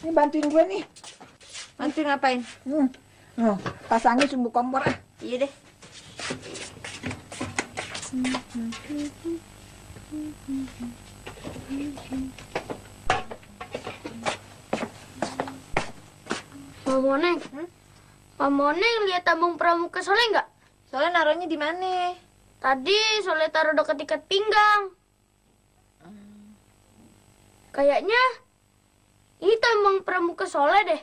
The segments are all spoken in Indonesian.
Ini bantuin gue nih. Bantuin ngapain? Pasangin sumbu kompor. Iya deh. Pak Moneng lihat tabung pramuka Soleh nggak? Soleh naruhnya di mana? Tadi Soleh taruh dekat ikat pinggang. Kayaknya ini tabung pramuka Soleh deh.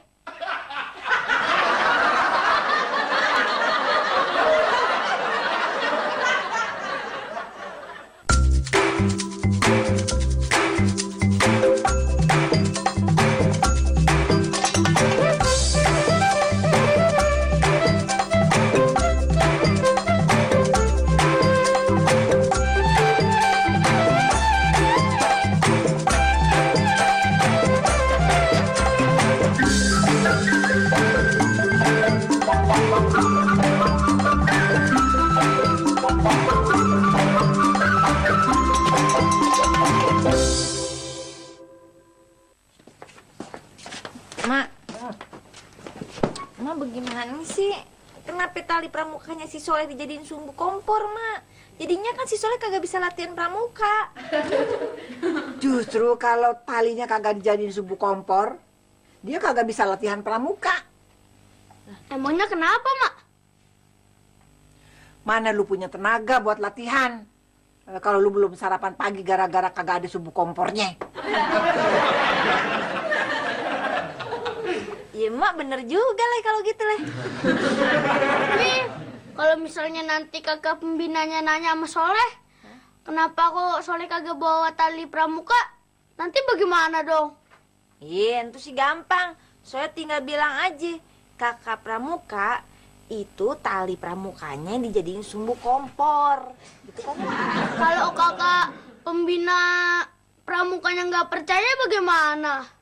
Mak bagaimana sih? Kenapa tali pramukanya si Soleh dijadiin sumbu kompor, Mak? Jadinya kan si Soleh kagak bisa latihan pramuka. Justru kalau talinya kagak dijadiin sumbu kompor, dia kagak bisa latihan pramuka. Emangnya kenapa, Mak? Mana lu punya tenaga buat latihan? Kalau lu belum sarapan pagi gara-gara kagak ada sumbu kompornya. Iya, Mak bener juga lah kalau gitu lah. Tapi kalau misalnya nanti kakak pembinanya nanya sama Soleh, kenapa kok Soleh kagak bawa tali pramuka? Nanti bagaimana dong? Iya, itu sih gampang. Soalnya tinggal bilang aja, kakak pramuka itu tali pramukanya dijadiin sumbu kompor. Gitu kan? Kalau kakak pembina pramukanya nggak percaya bagaimana?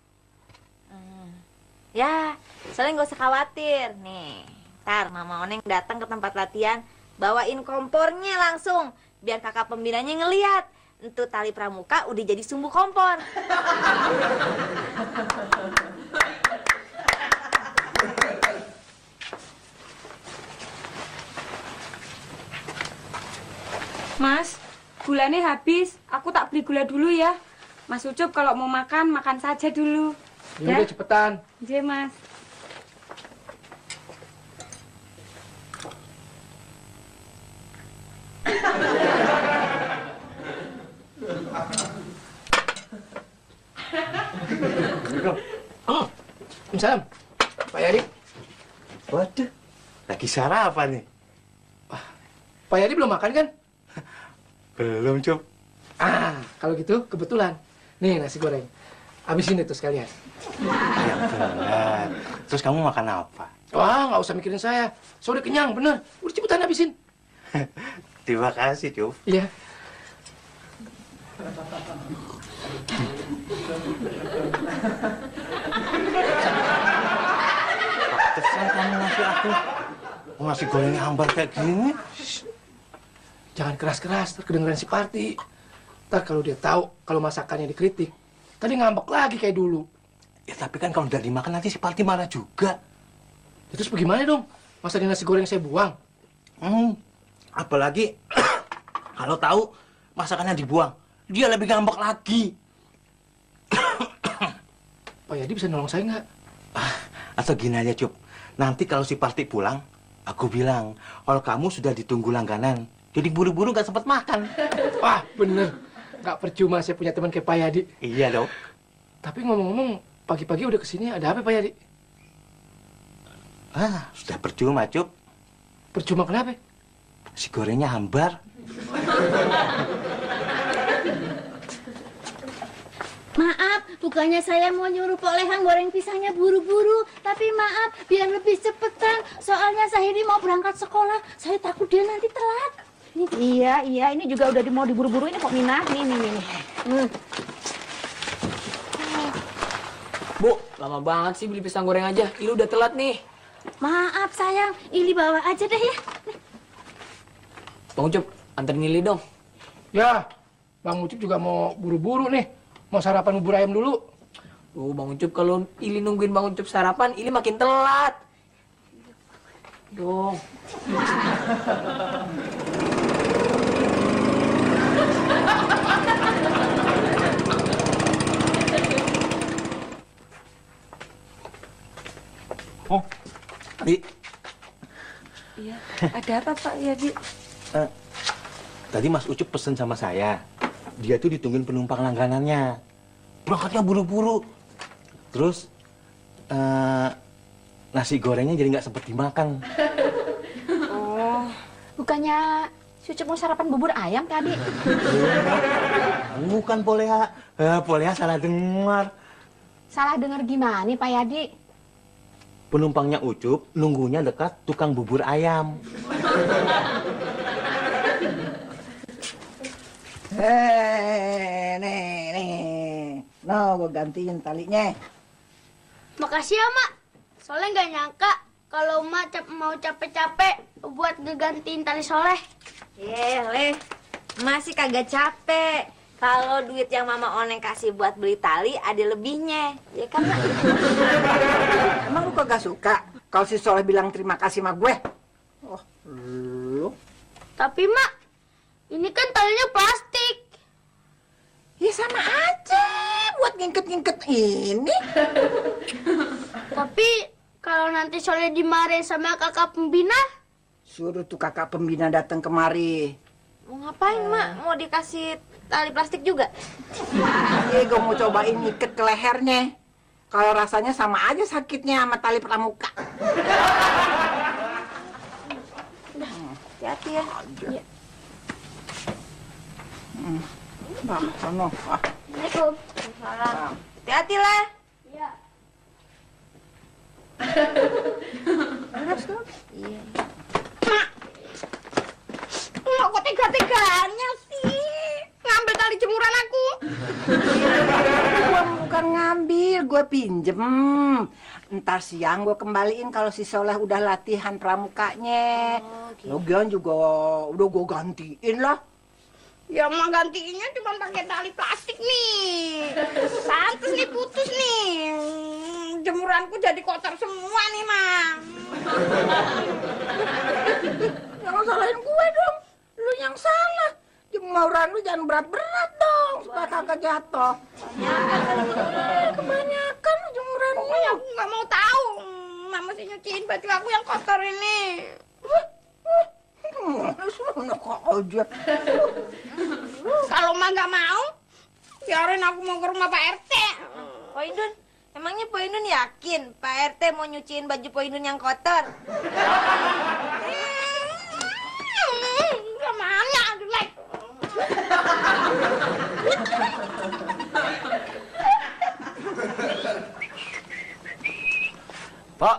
Ya, soalnya nggak usah khawatir. Nih, ntar Mama Oneng datang ke tempat latihan, bawain kompornya langsung. Biar kakak pembinanya ngeliat. Itu tali pramuka udah jadi sumbu kompor. Mas, gulanya habis. Aku tak beli gula dulu ya. Mas Ucup kalau mau makan, makan saja dulu. Ya udah cepetan. Iya, Mas. Salam. Pak Yadi. Waduh, lagi sarapan nih. Pak Yadi belum makan kan? Belum, Cup. Kalau gitu kebetulan. Nih nasi goreng. Habisin itu sekalian. Ya benar. Terus kamu makan apa? Wah, nggak usah mikirin saya. Saya udah kenyang, bener. Udah cepetan habisin. Terima kasih, Cup. Iya. Pantesan kamu ngasih aku. Nasi gorengnya hambar kayak gini. Jangan keras-keras, terkedengeran si Parti. Ntar kalau dia tahu kalau masakannya dikritik, tadi ngambek lagi kayak dulu. Ya tapi kan kalau udah dimakan nanti si Palti marah juga. Ya, terus bagaimana dong? Masa di nasi goreng saya buang? Apalagi kalau tahu masakannya dibuang, dia lebih ngambek lagi. Pak Yadi bisa nolong saya nggak? Atau gini aja, Cup. Nanti kalau si Palti pulang, aku bilang kalau kamu sudah ditunggu langganan. Jadi buru-buru nggak sempat makan. Wah, bener. Nggak percuma saya punya teman kayak Pak Yadi. Iya dong. Tapi ngomong-ngomong, pagi-pagi udah kesini, ada apa Pak Yadi? Sudah percuma, Cup. Percuma kenapa? Si gorengnya hambar. Maaf, bukannya saya mau nyuruh Pok Lehang goreng pisangnya buru-buru. Tapi maaf, biar lebih cepetan. Soalnya saya ini mau berangkat sekolah. Saya takut dia nanti telat. Iya, ini juga udah mau diburu-buru ini kok Minah. Nih. Bu, lama banget sih beli pisang goreng aja. Ini udah telat nih. Maaf sayang, Ili bawa aja deh ya. Bang Ucup, anterin Lili dong. Ya, Bang Ucup juga mau buru-buru nih. Mau sarapan bubur ayam dulu. Oh, Bang Ucup, kalau Ili nungguin Bang Ucup sarapan, Ili makin telat. Dong. Oh, Bi. Iya. Ada apa Pak ya, Bi? Tadi Mas Ucup pesen sama saya. Dia tuh ditungguin penumpang langganannya. Berangkatnya buru-buru. Terus nasi gorengnya jadi nggak sempet dimakan. Oh, bukannya si Ucup mau sarapan bubur ayam tadi? Bukan Poleha. Poleha salah dengar. Salah dengar gimana nih Pak Yadi? Penumpangnya Ucup nunggunya dekat tukang bubur ayam. Nih. No, gue gantiin talinya. Makasih ya, Mak. Soleh nggak nyangka kalau Mak mau capek-capek buat ngegantiin tali Soleh. Leh, masih kagak capek. Kalau duit yang Mama Oneng kasih buat beli tali ada lebihnya, ya kan? Mak? Emang lu kagak suka kalau si Soleh bilang terima kasih sama gue? Oh, lu. Tapi, Mak, ini kan talinya plastik. Ya sama aja buat ngingket-ngingket ini. Tapi kalau nanti Soleh dimarahin sama kakak pembina, Suruh tuh kakak pembina datang kemari. Mau ngapain, Mak? Mau dikasih tali plastik juga? Gue mau cobain ngiket ke lehernya. Kalau rasanya sama aja sakitnya sama tali pramuka. Hati-hati ya. Iya. Nah, sono. Ah. Assalamualaikum. Salam. Hati-hati lah. Iya. Iya. Mak, kok tega-teganya sih ngambil tali jemuran aku? Gue bukan ngambil, gue pinjem. Ntar siang gue kembaliin kalau si Soleh udah latihan pramukanya. Lagian juga udah gue gantiin lah. Ya Mak gantiinnya cuma pakai tali plastik nih. Pantes nih putus nih. Jemuranku jadi kotor semua nih, Mak. Jangan salahin gue dong. Lu yang salah. Jemuran lu jangan berat-berat dong supaya kagak jatuh. Kebanyakan lu jemurannya. Pokoknya aku nggak mau tahu. Mama masih nyuciin baju aku yang kotor ini. Enak aja. Kalau Mak nggak mau, biarin aku mau ke rumah Pak RT. Po Indun, emangnya Po Indun yakin Pak RT mau nyuciin baju Po Indun yang kotor? Kemana, jelek? Pak,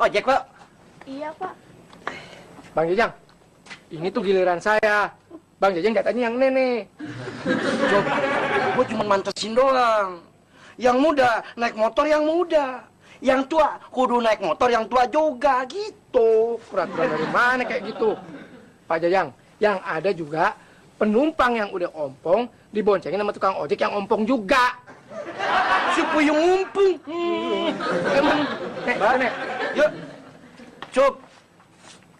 ojek Pak. Iya, Pak. Bang Jajang, ini tuh giliran saya. Bang Jajang katanya yang nenek. Coba, gue cuma mantesin doang. Yang muda naik motor yang muda. Yang tua kudu naik motor yang tua juga gitu. Peraturan dari mana kayak gitu? Pak Jajang, yang ada juga penumpang yang udah ompong diboncengin sama tukang ojek yang ompong juga. Si puyung ngumpung. Emang, Nek. Yuk, Cup,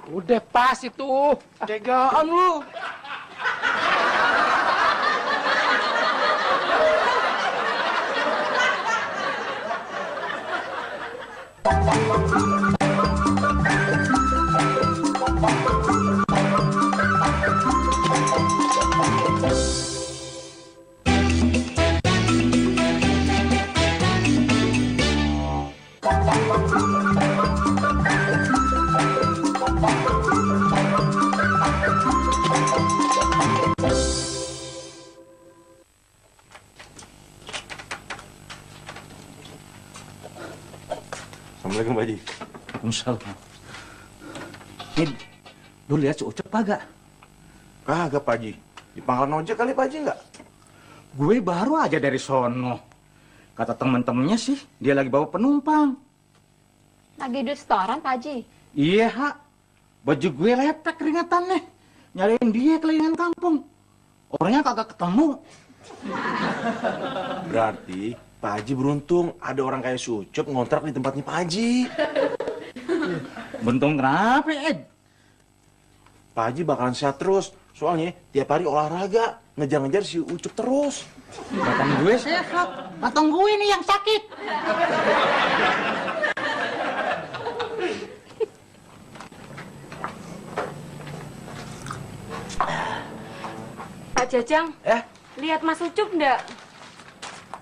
Udah pas itu. tegaan lu. Assalamualaikum Pak Haji. Waalaikumsalam. Ini, lu lihat si Ucup kagak? Kagak Pak Haji. Di pangkalan ojek kali Pak Haji nggak? Gue baru aja dari sono. Kata temen-temennya sih, dia lagi bawa penumpang. Lagi di restoran, Pak Haji. Iya, Hak. Baju gue lepek keringetannya. Nyariin dia kelilingan kampung. Orangnya kagak ketemu. Berarti Pak Haji beruntung ada orang kayak si Ucup ngontrak di tempatnya Pak Haji. Beruntung kenapa, Ed? Pak Haji bakalan sehat terus. Soalnya tiap hari olahraga, ngejar-ngejar si Ucup terus. Batang gue sehat, batang gue nih yang sakit. Pak Jajang, lihat Mas Ucup enggak?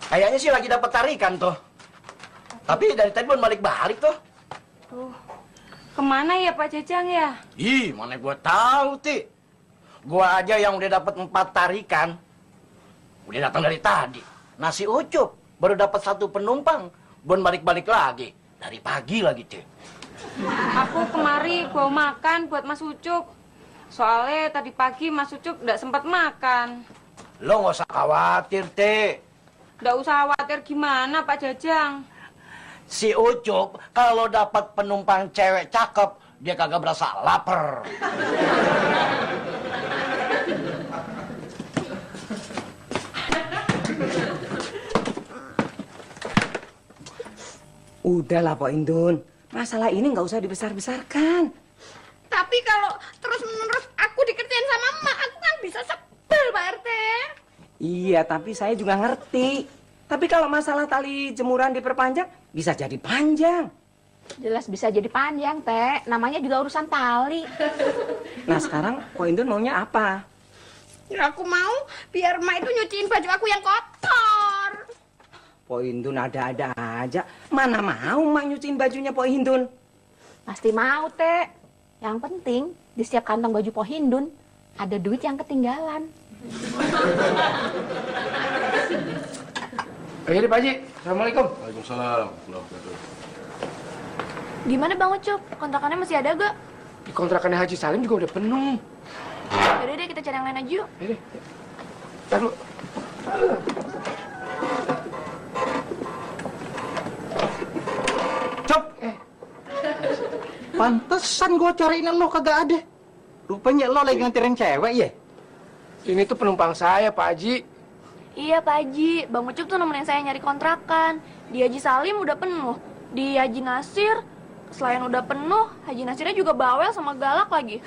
Kayaknya sih lagi dapat tarikan tuh. Tapi dari tadi belum balik-balik tuh. Kemana ya Pak Jajang ya? Ih, mana gua tahu, Ti. Gua aja yang udah dapat 4 tarikan. Udah datang dari tadi. Nasi Ucup baru dapat 1 penumpang. Belum balik-balik lagi. Dari pagi lagi, Ti. Aku kemari bawa makan buat Mas Ucup. Soalnya tadi pagi Mas Ucup nggak sempat makan. Lo nggak usah khawatir, Ti. Nggak usah khawatir gimana Pak Jajang. Si Ucup kalau dapat penumpang cewek cakep, dia kagak berasa lapar. Udahlah Pak Indun, masalah ini nggak usah dibesar-besarkan. Tapi kalau terus-menerus aku dikerjain sama emak, aku kan bisa sebel, Pak RT. Iya, tapi saya juga ngerti. Tapi kalau masalah tali jemuran diperpanjang, bisa jadi panjang. Jelas bisa jadi panjang, Teh. Namanya juga urusan tali. Nah sekarang Pak Indun maunya apa? Ya aku mau biar emak itu nyuciin baju aku yang kotor. Pak Indun ada-ada aja. Mana mau mak nyuciin bajunya Pak Indun? Pasti mau, Teh. Yang penting, di setiap kantong baju Po Hindun, ada duit yang ketinggalan. Ayo deh Pak Haji, Assalamualaikum. Waalaikumsalam. Gimana Bang Ucup? Kontrakannya masih ada gak? Di kontrakannya Haji Salim juga udah penuh. Yaudah deh, kita cari yang lain aja yuk. Ayo deh. Ntar dulu. Cop. Pantesan gua cariin lo kagak ada. Rupanya lo lagi nganterin cewek ya? Ini tuh penumpang saya Pak Haji. Iya Pak Haji, Bang Ucup tuh nemenin saya nyari kontrakan. Di Haji Salim udah penuh. Di Haji Nasir, selain udah penuh, Haji Nasirnya juga bawel sama galak lagi.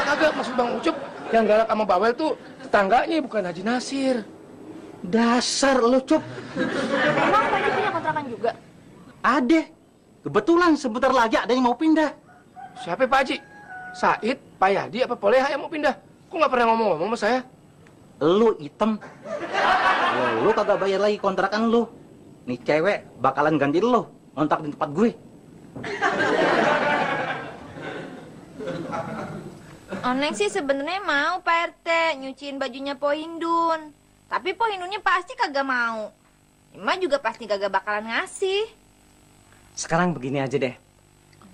Kagak, maksud Bang Ucup yang galak sama bawel tuh tetangganya, bukan Haji Nasir. Dasar lo, Cop. Emang Pak Haji punya kontrakan juga? Ada. Kebetulan sebentar lagi ada yang mau pindah. Siapa Pak Haji? Said, Pak Yadi, apa Poleha yang mau pindah? Kok nggak pernah ngomong-ngomong sama saya? Lu item. Lu kagak bayar lagi kontrakan lu. Nih cewek bakalan ganti lu kontrak di tempat gue. Oneng sih sebenarnya mau Pak RT nyuciin bajunya Po Hindun. Tapi Po Hindunnya pasti kagak mau. Emak juga pasti kagak bakalan ngasih. Sekarang begini aja deh.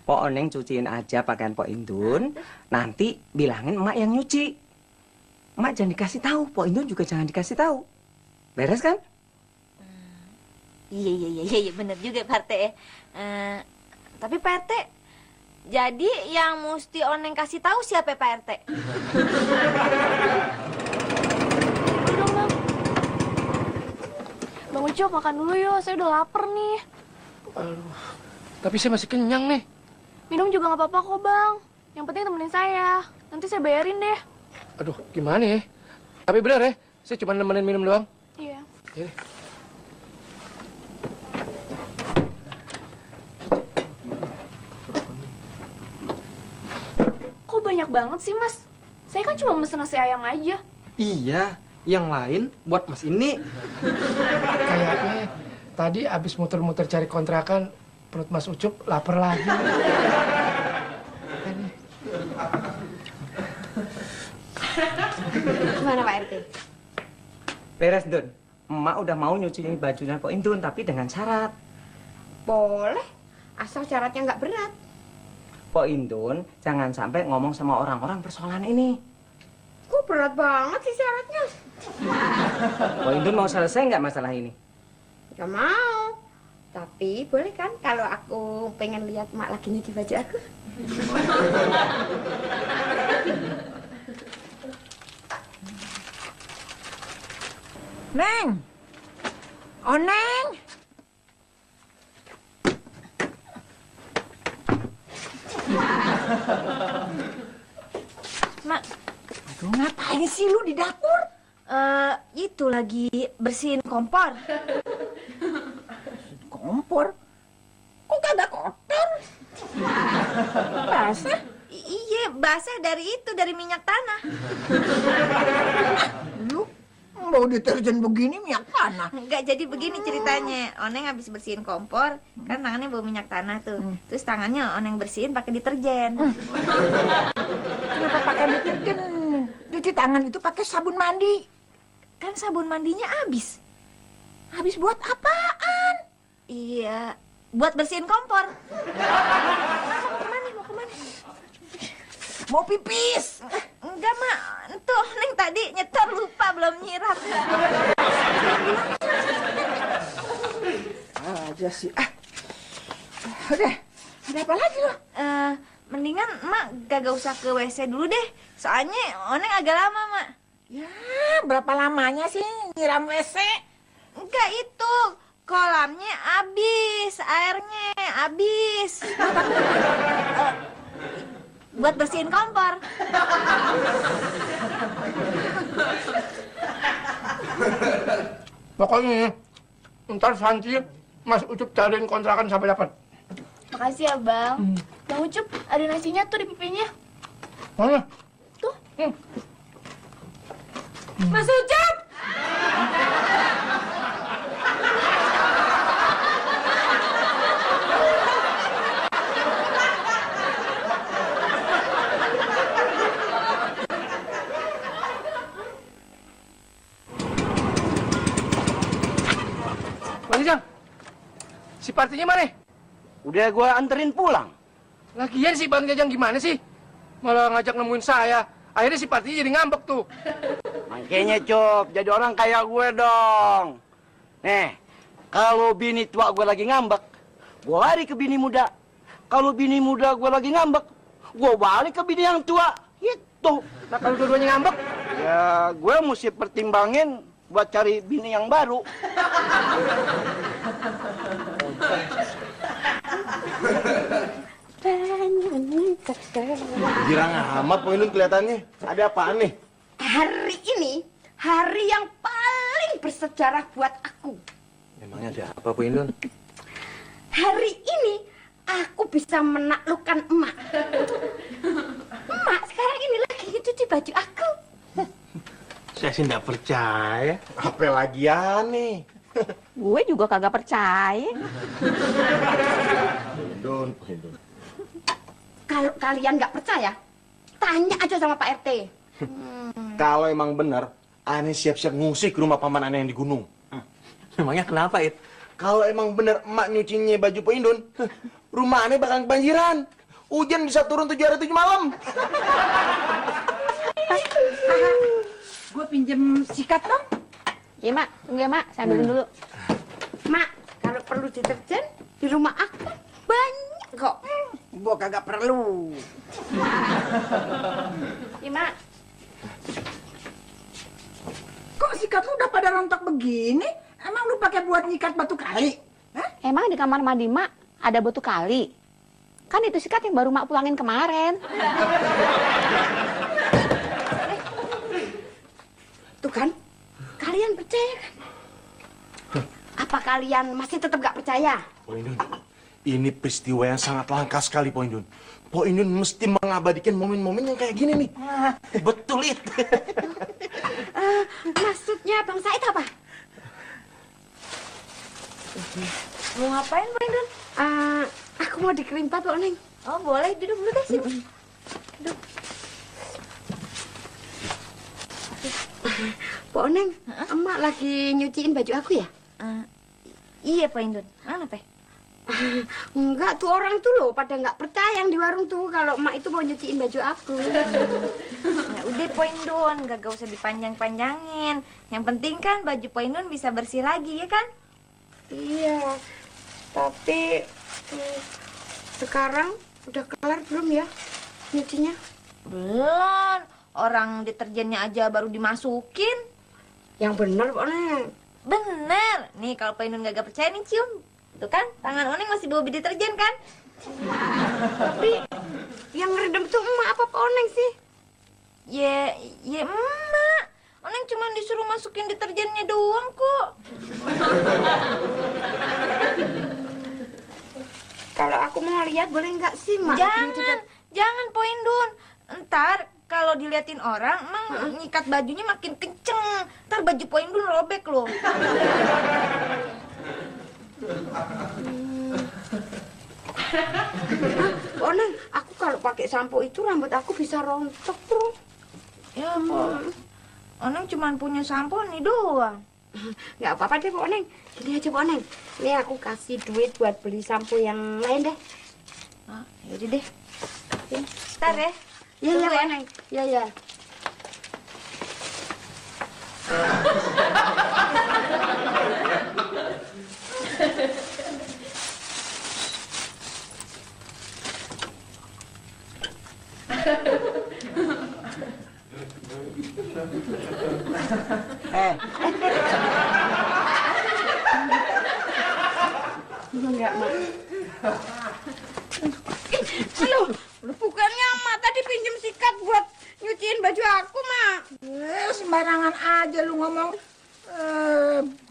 Po Oneng cuciin aja pakaian Po Indun. Nanti bilangin emak yang nyuci. Emak jangan dikasih tahu, Po Indun juga jangan dikasih tahu. Beres kan? Iya, bener juga Pak RT. Tapi Pak RT, jadi yang mesti Oneng kasih tahu siapa Pak RT? Dong, Bang. Bang Ucup makan dulu yuk, saya udah lapar nih. Aduh, tapi saya masih kenyang nih. Minum juga nggak apa-apa kok Bang. Yang penting temenin saya. Nanti saya bayarin deh. Aduh, gimana ya? Tapi benar ya, saya cuma nemenin minum doang. Iya. Iya. Kok banyak banget sih Mas? Saya kan cuma mesen nasi ayam aja. Iya, yang lain buat Mas ini. Kayaknya tadi abis muter-muter cari kontrakan, perut Mas Ucup lapar lagi. Gimana Pak RT? Beres, Dun. Emak udah mau nyuciin bajunya Po Indun, tapi dengan syarat. Boleh, asal syaratnya nggak berat. Po Indun jangan sampai ngomong sama orang-orang persoalan ini. Kok berat banget sih syaratnya? Po Indun mau selesai nggak masalah ini? Gak mau. Tapi boleh kan kalau aku pengen lihat mak lagi nyuci baju aku? Neng, Oneng. Mak, Aduh, ngapain sih lu di dapur? itu lagi bersihin kompor. Kompor? Kok kagak kotor? Basah? Iya, basah dari itu, dari minyak tanah. Lu bau deterjen begini minyak tanah. Enggak, jadi begini ceritanya. Oneng habis bersihin kompor, kan tangannya bau minyak tanah tuh. Terus tangannya Oneng bersihin pakai deterjen. Kenapa pakai deterjen? Cuci tangan itu pakai sabun mandi. Kan sabun mandinya habis. Habis buat apaan? Iya, buat bersihin kompor. Mau kemana? Mau pipis. Enggak, Mak. Tuh, Neng tadi nyetor lupa belum nyiram. Aja sih. Udah, ada apa lagi lo? Mendingan Mak gak usah ke WC dulu deh. Soalnya Oneng agak lama, Mak. Ya, berapa lamanya sih nyiram WC? Enggak itu. Kolamnya habis, airnya habis. Buat bersihin kompor. Pokoknya ntar Santi Mas Ucup cariin kontrakan sampai dapat. Makasih ya, Bang. Bang Ucup, ada nasinya tuh di pipinya. Mana? Tuh. Mas Ucup! Bang Jajang, si partinya mana? Udah gua anterin pulang. Lagian si Bang Jajang gimana sih? Malah ngajak nemuin saya. Akhirnya si partinya jadi ngambek tuh. Makanya Cop, jadi orang kayak gue dong. Nih, kalau bini tua gue lagi ngambek, gue lari ke bini muda. Kalau bini muda gue lagi ngambek, gue balik ke bini yang tua. Gitu. Nah kalau dua-duanya ngambek? Ya, gue mesti pertimbangin buat cari bini yang baru. Girang amat Po Indun kelihatannya. Ada apaan nih? Hari ini hari yang paling bersejarah buat aku. Emangnya ada apa Po Indun? Hari ini aku bisa menaklukkan emak. Emak sekarang ini lagi cuci baju aku. Saya sih nggak percaya. Apa lagi nih? Gue juga kagak percaya. Indun. Kalau kalian nggak percaya, tanya aja sama Pak RT. Kalau emang bener, aneh siap-siap ngusik ke rumah paman aneh yang di gunung. Memangnya kenapa, It? Kalau emang bener emak nyucinya baju Po Indun, rumah aneh bakal kebanjiran. Hujan bisa turun 7 hari 7 malam. Gue pinjem sikat dong. Iya, Mak. Tunggu ya, Mak. Saya ambilin dulu. Mak, kalau perlu deterjen di rumah aku banyak kok. Gue kagak perlu. Iya, Mak. Kok sikat lu udah pada rontok begini? Emang lu pakai buat nyikat batu kali? Hah? Emang di kamar mandi Mak ada batu kali? Kan itu sikat yang baru Mak pulangin kemarin. Tuh kan, kalian percaya kan? Apa kalian masih tetap gak percaya? Po Indun, ini peristiwa yang sangat langka sekali Po Indun. Po Indun mesti mengabadikan momen-momen yang kayak gini nih. Betul, It. Maksudnya Bang Said apa? Mau ngapain, Pak Indun? Aku mau dikerimpat kok, Neng. Oh, boleh. Duduk dulu deh, sini. Duduk. Pok Neng, emak lagi nyuciin baju aku ya? Iya, Pak Indun. Mana, Pak? Enggak, tuh orang tuh loh pada nggak percaya yang di warung tuh kalau emak itu mau nyuciin baju aku. Ya udah, Pak Indun. Gak usah dipanjang-panjangin. Yang penting kan baju Pak Indun bisa bersih lagi, ya kan? Iya, tapi sekarang udah kelar belum ya nyucinya? Belum. Orang deterjennya aja baru dimasukin. Yang benar, Pok Neng. Bener. Nih kalau Pak Indun gak percaya nih cium. Tuh kan, tangan Oneng masih bau deterjen kan? Tapi yang ngeredam tuh emak apa Pak Oneng sih? Ya emak. Oneng cuma disuruh masukin deterjennya doang kok. Kalau aku mau lihat boleh nggak sih, Mak? Jangan Po Indun. Ntar kalau diliatin orang, emang nyikat bajunya makin kenceng. Ntar baju Po Indun robek loh. Oneng, aku kalau pakai sampo itu rambut aku bisa rontok terus. Ya, Po. Oneng cuma punya sampo nih doang. Nggak apa-apa deh, Pak Oneng. Gini aja, Pak Oneng. Nih aku kasih duit buat beli sampo yang lain deh. Yaudah deh. Ntar ya. Iya, iya, Pak Oneng. Iya, iya. Enggak, Mak. Bukannya Mak tadi pinjem sikat buat nyuciin baju aku, Mak. Sembarangan aja lu ngomong.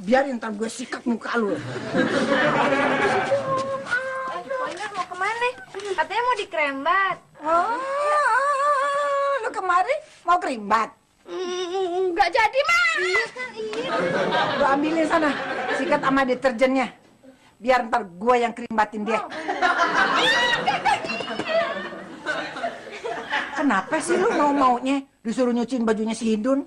Biarin ntar gue sikat muka lu. Po Indun mau kemana? Katanya mau dikrembat. Lu kemari mau kerimbat? Enggak jadi, Mak. Iya kan, iya. Lu ambilin sana sikat sama deterjennya. Biar ntar gue yang kerimbatin dia. Kenapa sih lu mau-maunya disuruh nyuciin bajunya si Hindun?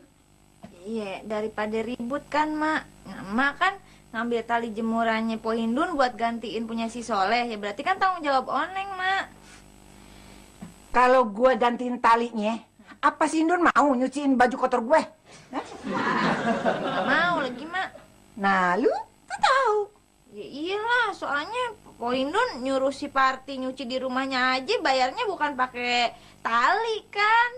Iya, daripada ribut kan, Mak. Nah, Mak kan ngambil tali jemurannya Po Hindun buat gantiin punya si Soleh. Ya berarti kan tanggung jawab Oneng, Mak. Kalau gue gantiin talinya, apa si Hindun mau nyuciin baju kotor gue? Nggak mau lagi, Mak. Nah, lu tuh tahu. Ya iyalah, soalnya Po Hindun nyuruh si Parti nyuci di rumahnya aja, bayarnya bukan pakai tali kan.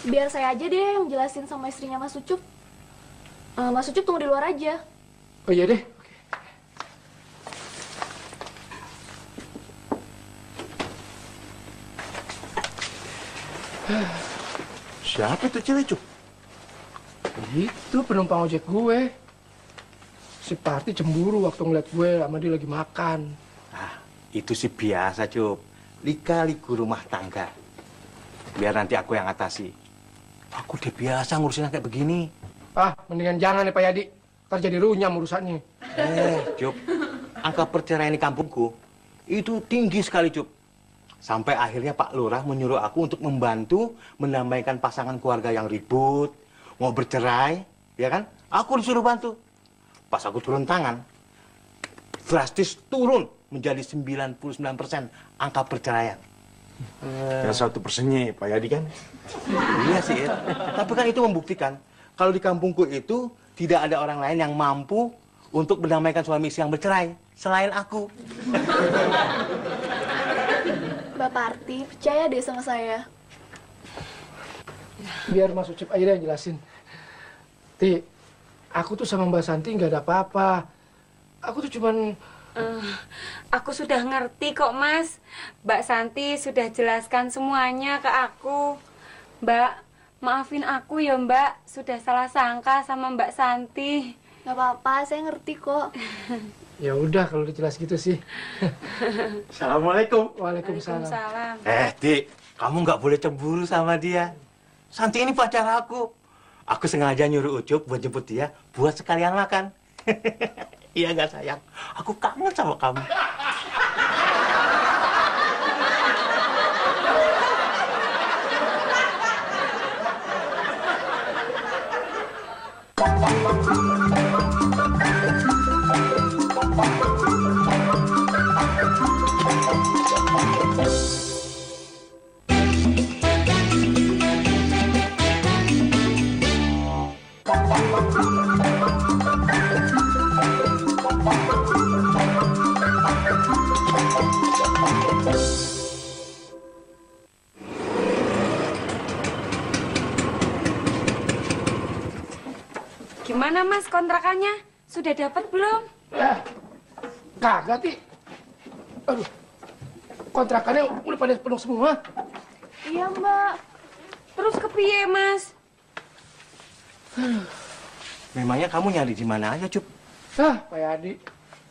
Biar saya aja deh yang jelasin sama istrinya Mas Ucup. Mas Ucup tunggu di luar aja. Oh iya deh. Siapa itu cewek, Cuk? Itu penumpang ojek gue. Si Parti cemburu waktu ngeliat gue sama dia lagi makan. Itu sih biasa, Cup. Lika-liku rumah tangga. Biar nanti aku yang atasi. Aku udah biasa ngurusin kayak begini. Mendingan jangan ya Pak Yadi. Ntar jadi runyam urusannya. Cup, angka perceraian di kampungku itu tinggi sekali, Cup. Sampai akhirnya Pak Lurah menyuruh aku untuk membantu mendamaikan pasangan keluarga yang ribut, mau bercerai, ya kan? Aku disuruh bantu. Pas aku turun tangan, drastis turun menjadi 99% angka perceraian. Yang 1%-nya Pak Yadi kan? Iya sih, Ir. Tapi kan itu membuktikan kalau di kampungku itu tidak ada orang lain yang mampu untuk mendamaikan suami istri yang bercerai selain aku. Mbak Parti, percaya deh sama saya. Biar Mas Ucup aja yang jelasin. Ti, aku tuh sama Mbak Santi nggak ada apa-apa. Aku tuh cuman... Aku sudah ngerti kok, Mas. Mbak Santi sudah jelaskan semuanya ke aku. Mbak, maafin aku ya, Mbak. Sudah salah sangka sama Mbak Santi. Gak apa-apa, saya ngerti kok. Ya udah kalau dijelas gitu sih. Assalamualaikum. Waalaikumsalam. Dik, kamu nggak boleh cemburu sama dia. Santi ini pacar aku. Aku sengaja nyuruh Ucup buat jemput dia, buat sekalian makan. Iya nggak sayang? Aku kangen sama kamu. Gimana Mas kontrakannya? Sudah dapat belum? Kagak, Ti. Aduh, kontrakannya udah pada penuh semua. Iya Mbak. Terus kepiye Mas? Memangnya kamu nyari di mana aja, Cup? Pak Yadi,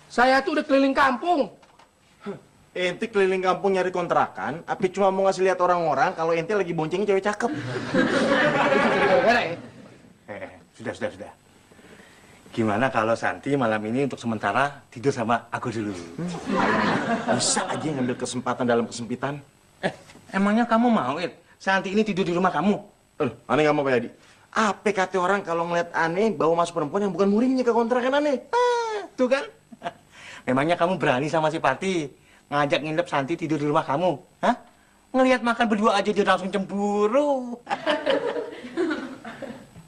saya tuh udah keliling kampung. Ente keliling kampung nyari kontrakan, tapi cuma mau ngasih lihat orang-orang kalau ente lagi boncengin cewek cakep. Sudah. Gimana kalau Santi malam ini untuk sementara tidur sama aku dulu? Bisa aja ngambil kesempatan dalam kesempitan. Emangnya kamu mau, It? Santi ini tidur di rumah kamu? Aneh nggak mau, Pak Yadi. Apa kata orang kalau ngeliat aneh bawa masuk perempuan yang bukan murimnya ke kontrakan aneh? Tuh kan? Memangnya kamu berani sama si Pati ngajak nginep Santi tidur di rumah kamu? Hah? Ngelihat makan berdua aja dia langsung cemburu.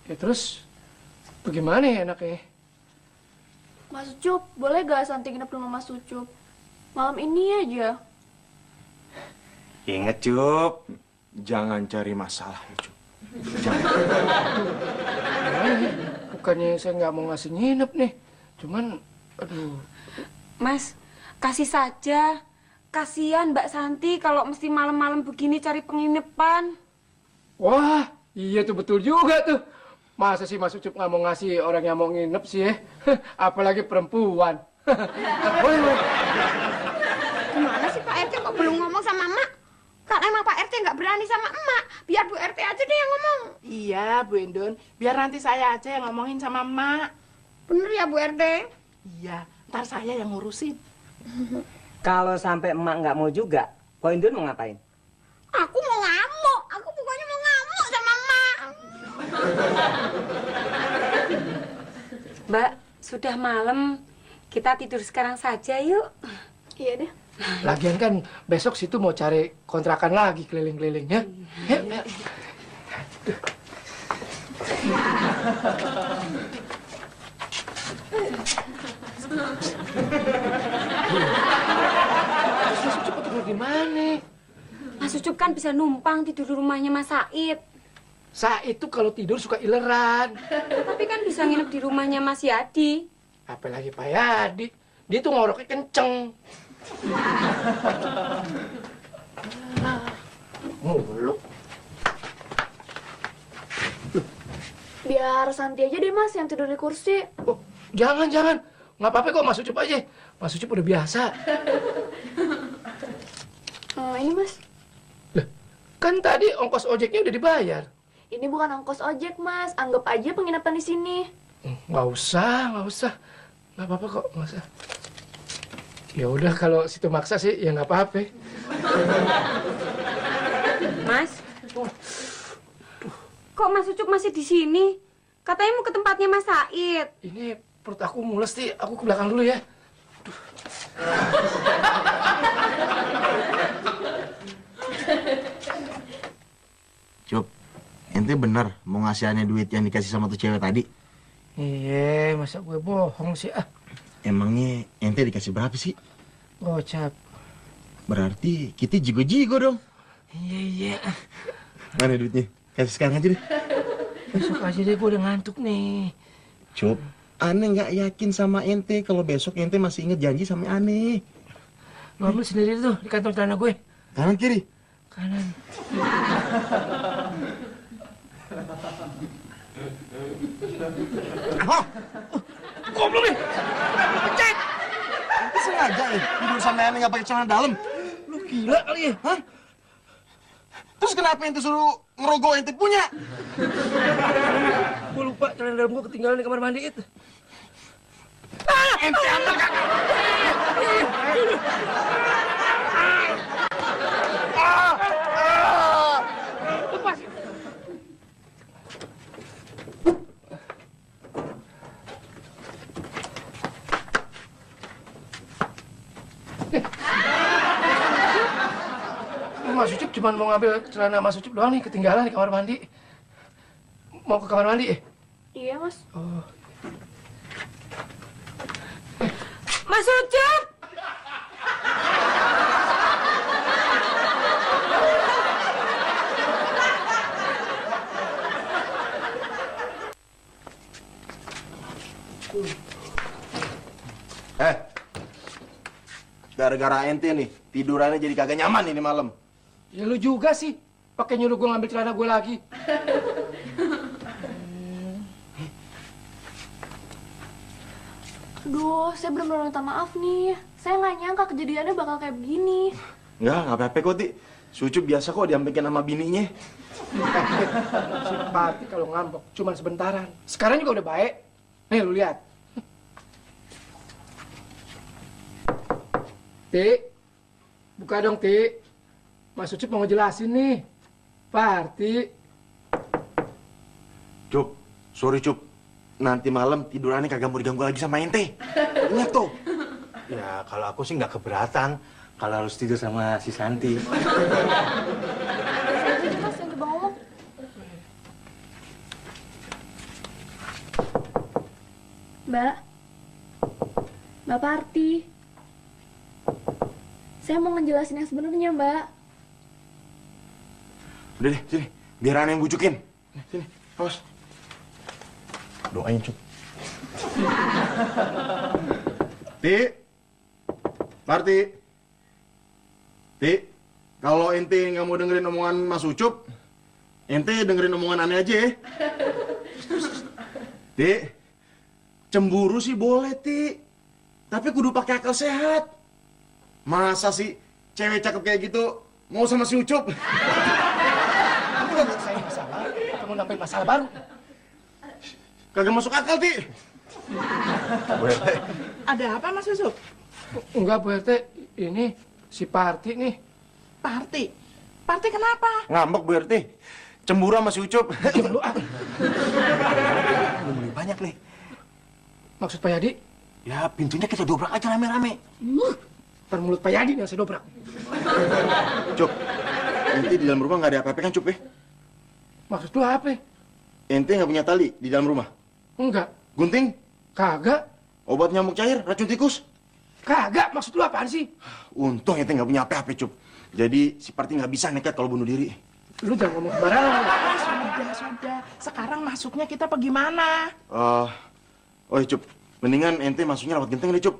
Ya terus, bagaimana ya enaknya? Mas Ucup, boleh gak Santi nginep di rumah Mas Ucup? Malam ini aja. Ingat, Cup. Jangan cari masalah, ya, Cup. Bukannya saya nggak mau ngasih nginep nih. Cuman, aduh. Mas, kasih saja. Kasihan Mbak Santi kalau mesti malam-malam begini cari penginapan. Wah, iya tuh betul juga tuh. Masa sih Mas Ucup nggak mau ngasih orang yang mau nginep sih ya? Apalagi perempuan. Gimana sih Pak RT kok belum ngomong sama emak? Karena emang Pak RT nggak berani sama emak. Biar Bu RT aja deh yang ngomong. Iya, Bu Endun. Biar nanti saya aja yang ngomongin sama emak. Bener ya Bu RT? Iya, ntar saya yang ngurusin. Kalau sampai emak nggak mau juga, Po Endun mau ngapain? Aku mau ngamuk. Aku pokoknya mau ngamuk sama emak. Mbak, sudah malam. Kita tidur sekarang saja yuk. Iya deh. Lagian kan besok situ mau cari kontrakan lagi keliling-kelilingnya. Ya. Mas Ucup tidur di mana? Mas Ucup kan bisa numpang tidur di rumahnya Mas Said. Said tuh kalau tidur suka ileran. Tapi kan bisa nginep di rumahnya Mas Yadi. Apalagi Pak Yadi, dia tuh ngoroknya kenceng. Mulu. Biar Santi aja deh Mas yang tidur di kursi. Oh, jangan. Nggak apa-apa kok, Mas Ucup aja. Mas Ucup udah biasa. Ini Mas. Kan tadi ongkos ojeknya udah dibayar. Ini bukan ongkos ojek Mas. Anggap aja penginapan di sini. Nggak usah. Nggak apa-apa kok, nggak usah. Ya udah kalau situ maksa sih ya nggak apa-apa. Mas, kok Mas Ucup masih di sini? Katanya mau ke tempatnya Mas Said. Ini perut aku mules sih, aku ke belakang dulu ya. Cup, ente bener mau ngasih aneh duit yang dikasih sama tuh cewek tadi? Iya, masa gue bohong sih ah. Emangnya ente dikasih berapa sih? Gocap. Berarti kita jigo-jigo dong. Iya. Mana duitnya? Kasih sekarang aja deh. Besok aja deh, gue udah ngantuk nih. Cup, aneh nggak yakin sama ente kalau besok ente masih inget janji sama aneh. Lu ambil sendiri tuh di kantong celana gue. Kanan kiri? Kanan. Apa? Goblok nih! Cek! Ente sengaja ya tidur sama aneh nggak pakai celana dalam? Lu gila kali ya? Hah? Terus kenapa ente suruh ngerogoh ente punya? Gue lupa celana dalam gue ketinggalan di kamar mandi itu. Ente ambil kakak! Lepas! Mas Ucup cuma mau ngambil celana Mas Ucup doang nih, ketinggalan di kamar mandi. Mau ke kamar mandi ya? Iya Mas. Oh. Mas Ucup! Gara-gara ente nih, tidurannya jadi kagak nyaman ini malam. Ya lu juga sih, pakai nyuruh gue ngambil celana gue lagi. Aduh, saya benar-benar minta maaf nih. Saya nggak nyangka kejadiannya bakal kayak begini. Nggak apa-apa kok, Ti. Sucup biasa kok diambekin sama bininya. Si Parti kalau ngambek cuma sebentaran. Sekarang juga udah baik. Nih lu lihat. Ti, buka dong Ti. Mas Ucup mau ngejelasin nih. Parti. Cup, sorry Cup. Nanti malam tidurannya kagak mau diganggu lagi sama ente. Ingat tuh. Ya, kalau aku sih nggak keberatan kalau harus tidur sama si Santi. Mas, yang coba ngomong. Mbak Parti. Saya mau ngejelasin yang sebenarnya, Mbak. Udah deh, sini. Biar aneh yang bujukin. Sini, awas. Doain, Cup. Ti. Parti. Ti. Kalau ente nggak mau dengerin omongan Mas Ucup, ente dengerin omongan aneh aja ya. Ti. Cemburu sih boleh, Ti. Tapi kudu pakai akal sehat. Masa sih cewek cakep kayak gitu mau sama si Ucup? Kamu nggak selesai masalah, kamu nambahin masalah baru. Kagak masuk akal, Ti. Ada apa Mas Yusuf? Enggak, Bu RT. Ini si Parti nih. Parti? Parti kenapa? Ngambek, Bu RT. Cemburu sama si Ucup. Diam lu, ah. Belum banyak nih. Maksud Pak Yadi? Ya, pintunya kita dobrak aja rame-rame. Ntar mulut Pak Yadi yang saya dobrak. Cup, ente di dalam rumah nggak ada apa-apa kan, Cup ya? Maksud lu apa? Ente nggak punya tali di dalam rumah? Enggak. Gunting? Kagak. Obat nyamuk cair, racun tikus? Kagak. Maksud lu apaan sih? Untung ente nggak punya apa-apa, Cup. Jadi si Parti nggak bisa nekat kalau bunuh diri. Lu jangan ngomong sembarangan. Sudah. Sekarang masuknya kita pergi mana? Oh, Cup. Mendingan ente masuknya lewat genteng deh, Cup.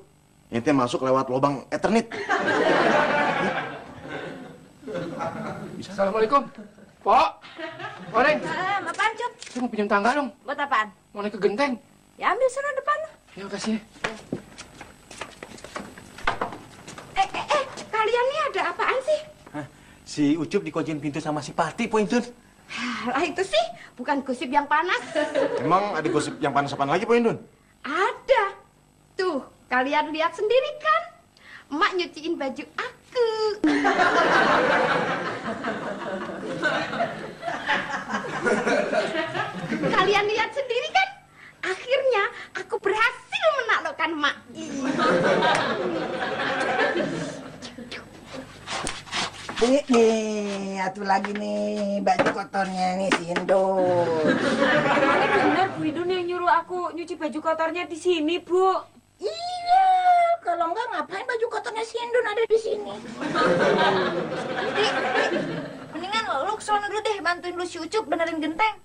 Ente masuk lewat lubang Eternit. Assalamualaikum. Pok. Oreng. Apaan, Cup? Saya mau pinjam tangga dong. Buat apaan? Mau naik ke genteng. Ya ambil sana depan. Ya, kasih. Kalian nih ada apaan sih? Si Ucup dikunciin pintu sama si Parti, Po Intun. Lah itu sih bukan gosip yang panas. Emang ada gosip yang panas apaan lagi, Po Indun? Ada. Tuh, kalian lihat sendiri kan? Emak nyuciin baju aku. Kalian lihat sendiri kan? Akhirnya aku berhasil menaklukkan emak. Nih, atuh lagi nih baju kotornya nih si Indun. Ini benar Bu Indun yang nyuruh aku nyuci baju kotornya di sini, Bu. Iya, kalau enggak ngapain baju kotornya si Indun ada di sini? Di, mendingan lu kesana dulu deh, bantuin lu si Ucup benerin genteng.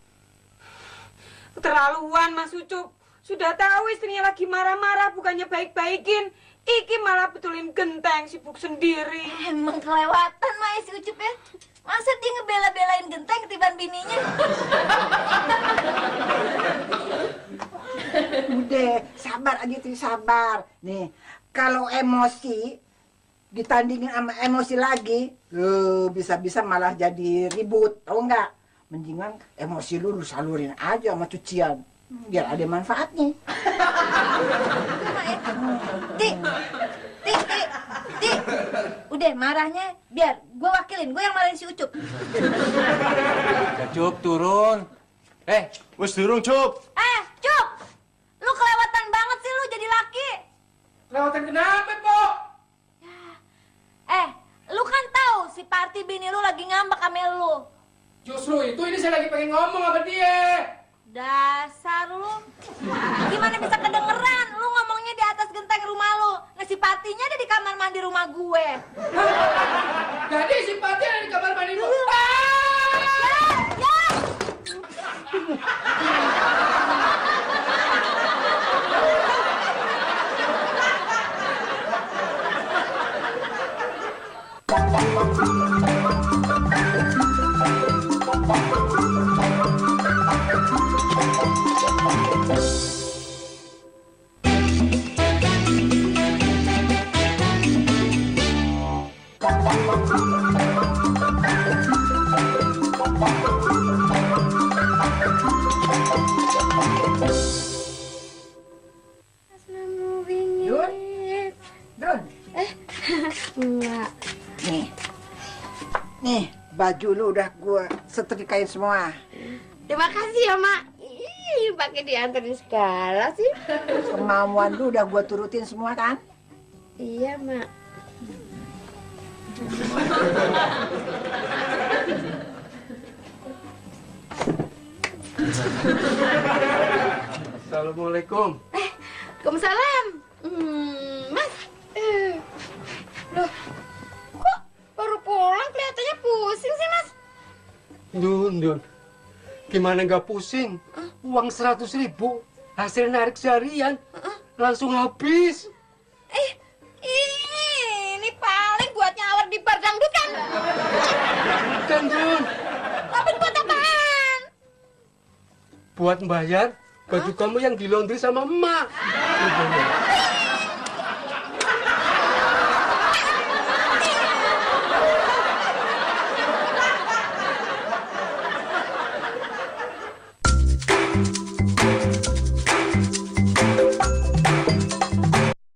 Keterlaluan Mas Ucup. Sudah tahu istrinya lagi marah-marah, bukannya baik-baikin. Iki malah betulin genteng, sibuk sendiri. Emang kelewatan mah si Ucup ya. Masa dia ngebela-belain genteng ketiban bininya? Udah, sabar aja tuh, sabar. Nih, kalau emosi ditandingin sama emosi lagi, bisa-bisa malah jadi ribut, tau nggak? Mendingan emosi lu salurin aja sama cucian, biar ada manfaatnya. Ti, udah marahnya biar gue wakilin, gue yang marahin si Ucup. Ya, Cup, turun. Wes turun, Cup. Cup, lu kelewatan banget sih lu jadi laki. Kelewatan kenapa, Po? Lu kan tahu si Parti bini lu lagi ngambek sama lu. Justru itu ini saya lagi pengen ngomong sama dia. Dasar lu. Gimana bisa kedengeran? Lu ngomongnya di atas genteng rumah lu. Nah si Partinya ada di kamar mandi rumah gue. Jadi si Parti ada di kamar mandi gua. Ya! Baju lu udah gue setrikain semua. Terima kasih ya, Mak. Ih, pakai dianterin segala sih. Kemauan lu udah gue turutin semua kan? Iya, Mak. Assalamualaikum. Waalaikumsalam. Mas. Loh, kok baru pulang kelihatannya pusing sih, Mas? Dun. Gimana nggak pusing? Uang 100.000 hasil narik seharian langsung habis. Ini paling buat nyawer di bar dangdut kan? Bukan, Dun. Tapi buat apaan? Buat bayar baju kamu yang di laundry sama emak.